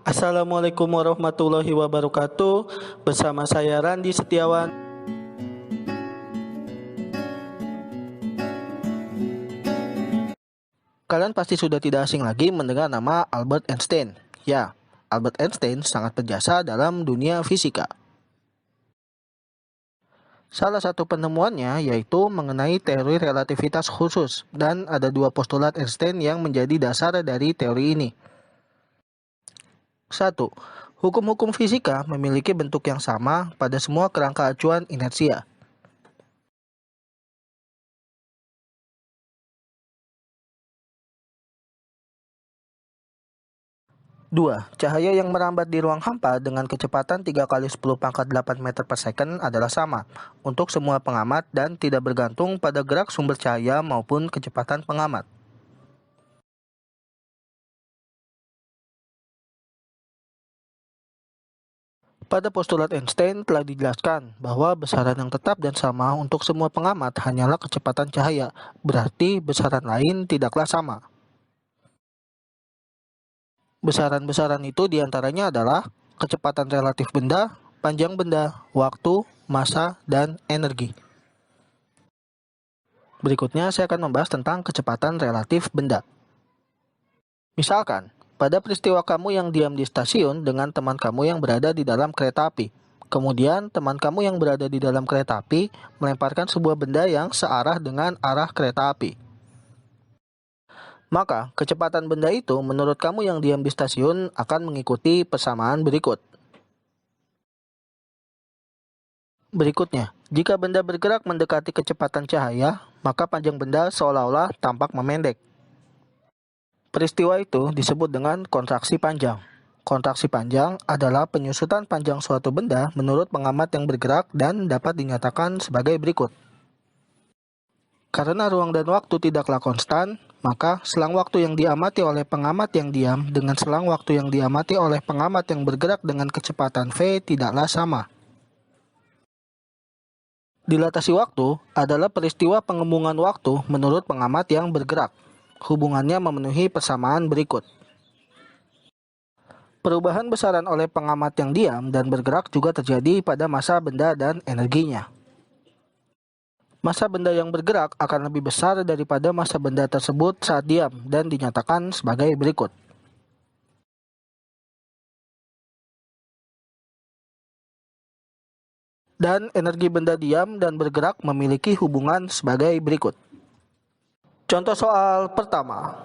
Assalamualaikum warahmatullahi wabarakatuh. Bersama saya Randi Setiawan. Kalian pasti sudah tidak asing lagi mendengar nama Albert Einstein. Ya, Albert Einstein sangat berjasa dalam dunia fisika. Salah satu penemuannya yaitu mengenai teori relativitas khusus, dan ada dua postulat Einstein yang menjadi dasar dari teori ini. 1. Hukum-hukum fisika memiliki bentuk yang sama pada semua kerangka acuan inersia. 2. Cahaya yang merambat di ruang hampa dengan kecepatan 3 kali 10 pangkat 8 meter per second adalah sama untuk semua pengamat dan tidak bergantung pada gerak sumber cahaya maupun kecepatan pengamat. Pada postulat Einstein telah dijelaskan bahwa besaran yang tetap dan sama untuk semua pengamat hanyalah kecepatan cahaya, berarti besaran lain tidaklah sama. Besaran-besaran itu diantaranya adalah kecepatan relatif benda, panjang benda, waktu, massa, dan energi. Berikutnya saya akan membahas tentang kecepatan relatif benda. Misalkan, pada peristiwa kamu yang diam di stasiun dengan teman kamu yang berada di dalam kereta api. Kemudian teman kamu yang berada di dalam kereta api melemparkan sebuah benda yang searah dengan arah kereta api. Maka, kecepatan benda itu menurut kamu yang diam di stasiun akan mengikuti persamaan berikut. Berikutnya, jika benda bergerak mendekati kecepatan cahaya, maka panjang benda seolah-olah tampak memendek. Peristiwa itu disebut dengan kontraksi panjang. Kontraksi panjang adalah penyusutan panjang suatu benda menurut pengamat yang bergerak dan dapat dinyatakan sebagai berikut. Karena ruang dan waktu tidaklah konstan, maka selang waktu yang diamati oleh pengamat yang diam dengan selang waktu yang diamati oleh pengamat yang bergerak dengan kecepatan v tidaklah sama. Dilatasi waktu adalah peristiwa pengembungan waktu menurut pengamat yang bergerak. Hubungannya memenuhi persamaan berikut. Perubahan besaran oleh pengamat yang diam dan bergerak juga terjadi pada massa benda dan energinya. Massa benda yang bergerak akan lebih besar daripada massa benda tersebut saat diam dan dinyatakan sebagai berikut. Dan energi benda diam dan bergerak memiliki hubungan sebagai berikut. Contoh soal pertama.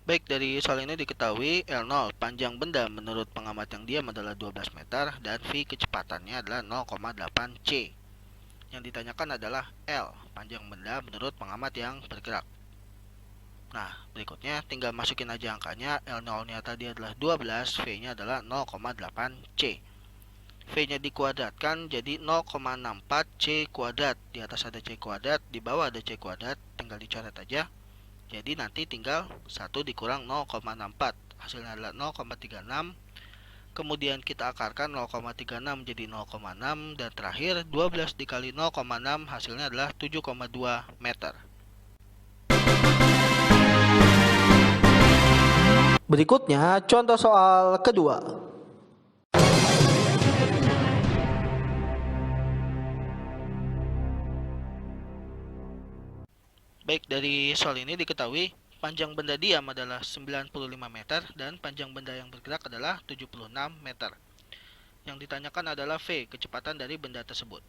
Baik, dari soal ini diketahui L0 panjang benda menurut pengamat yang diam adalah 12 meter dan V kecepatannya adalah 0,8 C. Yang ditanyakan adalah L panjang benda menurut pengamat yang bergerak. Nah, berikutnya tinggal masukin aja angkanya. L0-nya tadi adalah 12, V-nya adalah 0,8 C. V-nya dikuadratkan jadi 0,64 C kuadrat. Di atas ada C kuadrat, di bawah ada C kuadrat, tinggal dicoret aja. Jadi nanti tinggal 1 dikurang 0,64, hasilnya adalah 0,36. Kemudian kita akarkan 0,36 jadi 0,6, dan terakhir 12 dikali 0,6 hasilnya adalah 7,2 meter. Berikutnya contoh soal kedua. Baik, dari soal ini diketahui panjang benda diam adalah 95 meter dan panjang benda yang bergerak adalah 76 meter. Yang ditanyakan adalah V, kecepatan dari benda tersebut.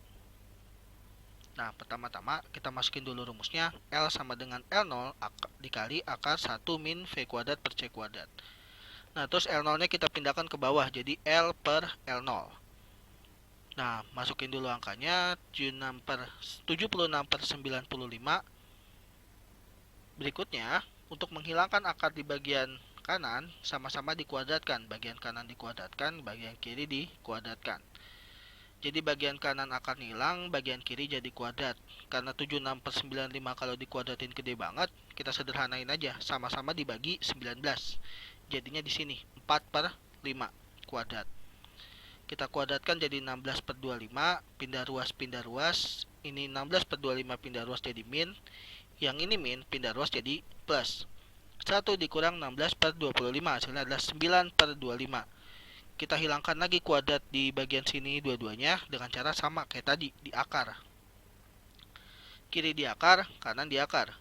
Nah, pertama-tama kita masukin dulu rumusnya. L sama dengan L0 dikali akar 1 min V kuadrat per C kuadrat. Nah, terus L0-nya kita pindahkan ke bawah jadi L per L0. Nah, masukin dulu angkanya 76 per 95. Berikutnya, untuk menghilangkan akar di bagian kanan, sama-sama dikuadratkan. Bagian kanan dikuadratkan, bagian kiri dikuadratkan. Jadi bagian kanan akan hilang, bagian kiri jadi kuadrat. Karena 76 per 95 kalau dikuadratin gede banget, kita sederhanain aja. Sama-sama dibagi 19. Jadinya di sini 4 per 5 kuadrat. Kita kuadratkan jadi 16 per 25, pindah ruas, ini 16/25 pindah ruas jadi min, yang ini min pindah ruas jadi plus. 1 dikurang 16/25 hasilnya adalah 9/25. Kita hilangkan lagi kuadrat di bagian sini dua-duanya dengan cara sama kayak tadi, di akar. Kiri di akar, kanan di akar.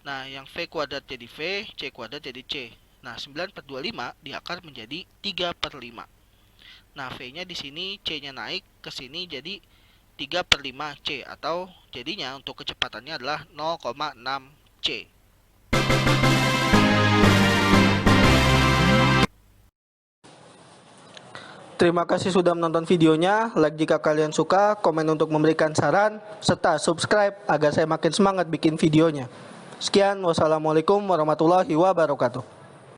Nah, yang V kuadrat jadi V, C kuadrat jadi C. Nah, 9/25 di akar menjadi 3/5. Nah, V-nya di sini, C-nya naik ke sini jadi 3/5 C, atau jadinya untuk kecepatannya adalah 0,6 C. Terima kasih sudah menonton videonya. Like jika kalian suka, komen untuk memberikan saran, serta subscribe agar saya makin semangat bikin videonya. Sekian, wassalamualaikum warahmatullahi wabarakatuh.